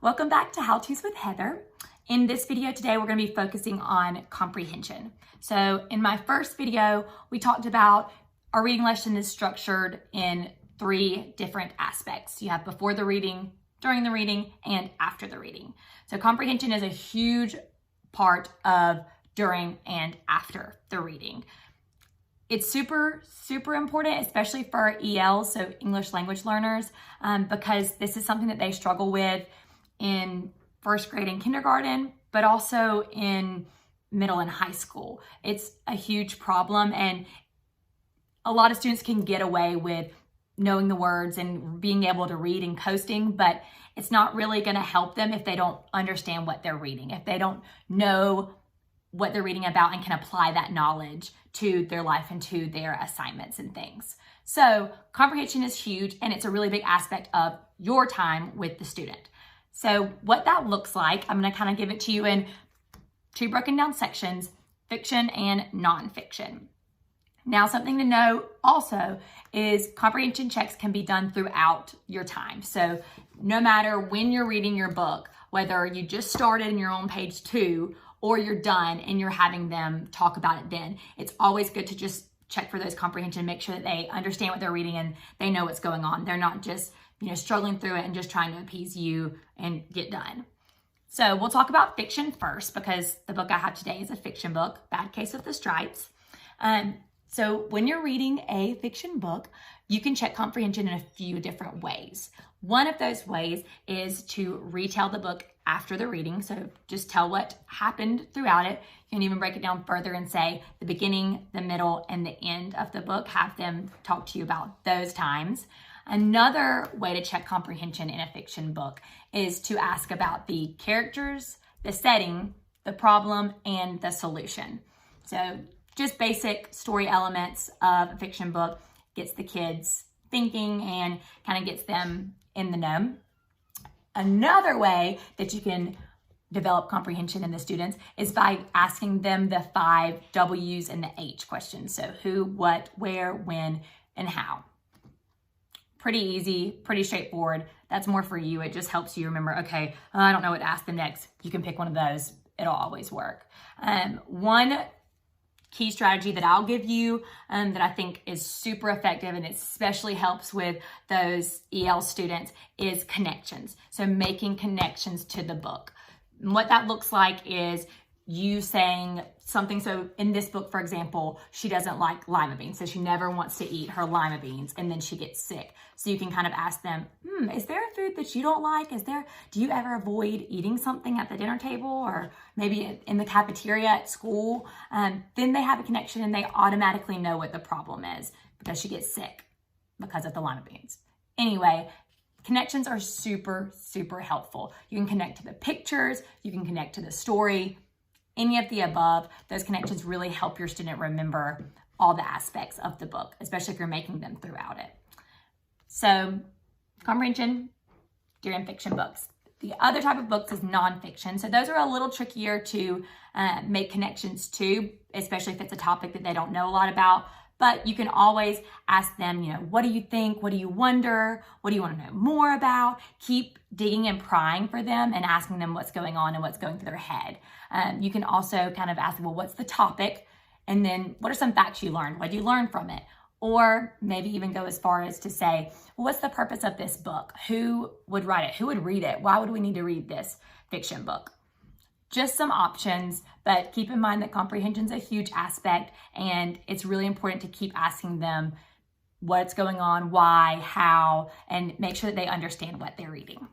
Welcome back to How To's with Heather. In this video today, we're going to be focusing on comprehension. So in my first video, we talked about our reading lesson is structured in 3 different aspects. You have before the reading, during the reading, and after the reading. So comprehension is a huge part of during and after the reading. It's super important, especially for our ELs, so English language learners, because this is something that they struggle with in first grade and kindergarten, but also in middle and high school. It's a huge problem, and a lot of students can get away with knowing the words and being able to read and coasting, but it's not really going to help them if they don't understand what they're reading, if they don't know what they're reading about and can apply that knowledge to their life and to their assignments and things. So comprehension is huge, and it's a really big aspect of your time with the student. So what that looks like, I'm going to kind of give it to you in 2 broken down sections, fiction and nonfiction. Now, something to know also is comprehension checks can be done throughout your time. So no matter when you're reading your book, whether you just started and you're on page 2 or you're done and you're having them talk about it then, it's always good to just check for those comprehension, make sure that they understand what they're reading and they know what's going on. They're not just, struggling through it and just trying to appease you and get done. So we'll talk about fiction first because the book I have today is a fiction book, Bad Case of the Stripes. So when you're reading a fiction book, you can check comprehension in a few different ways. One of those ways is to retell the book after the reading. So just tell what happened throughout it. You can even break it down further and say the beginning, the middle, and the end of the book. Have them talk to you about those times. Another way to check comprehension in a fiction book is to ask about the characters, the setting, the problem, and the solution. So just basic story elements of a fiction book gets the kids thinking and kind of gets them in the know. Another way that you can develop comprehension in the students is by asking them the 5 W's and the H questions. So who, what, where, when, and how. Pretty easy, pretty straightforward. That's more for you. It just helps you remember, okay, I don't know what to ask them next. You can pick one of those. It'll always work. One key strategy that I'll give you that I think is super effective and it especially helps with those EL students is connections. So making connections to the book. And what that looks like is you saying something. So in this book, for example, she doesn't like lima beans. So she never wants to eat her lima beans and then she gets sick. So you can kind of ask them, is there a food that you don't like? Do you ever avoid eating something at the dinner table or maybe in the cafeteria at school? Then they have a connection and they automatically know what the problem is because she gets sick because of the lima beans. Anyway, connections are super helpful. You can connect to the pictures, you can connect to the story, any of the above. Those connections really help your student remember all the aspects of the book, especially if you're making them throughout it. So comprehension during fiction books. The other type of books is nonfiction. So those are a little trickier to make connections to, especially if it's a topic that they don't know a lot about. But you can always ask them, what do you think? What do you wonder? What do you want to know more about? Keep digging and prying for them and asking them what's going on and what's going through their head. You can also kind of ask them, well, what's the topic? And then what are some facts you learned? What did you learn from it? Or maybe even go as far as to say, well, what's the purpose of this book? Who would write it? Who would read it? Why would we need to read this fiction book? Just some options, but keep in mind that comprehension is a huge aspect and it's really important to keep asking them what's going on, why, how, and make sure that they understand what they're reading.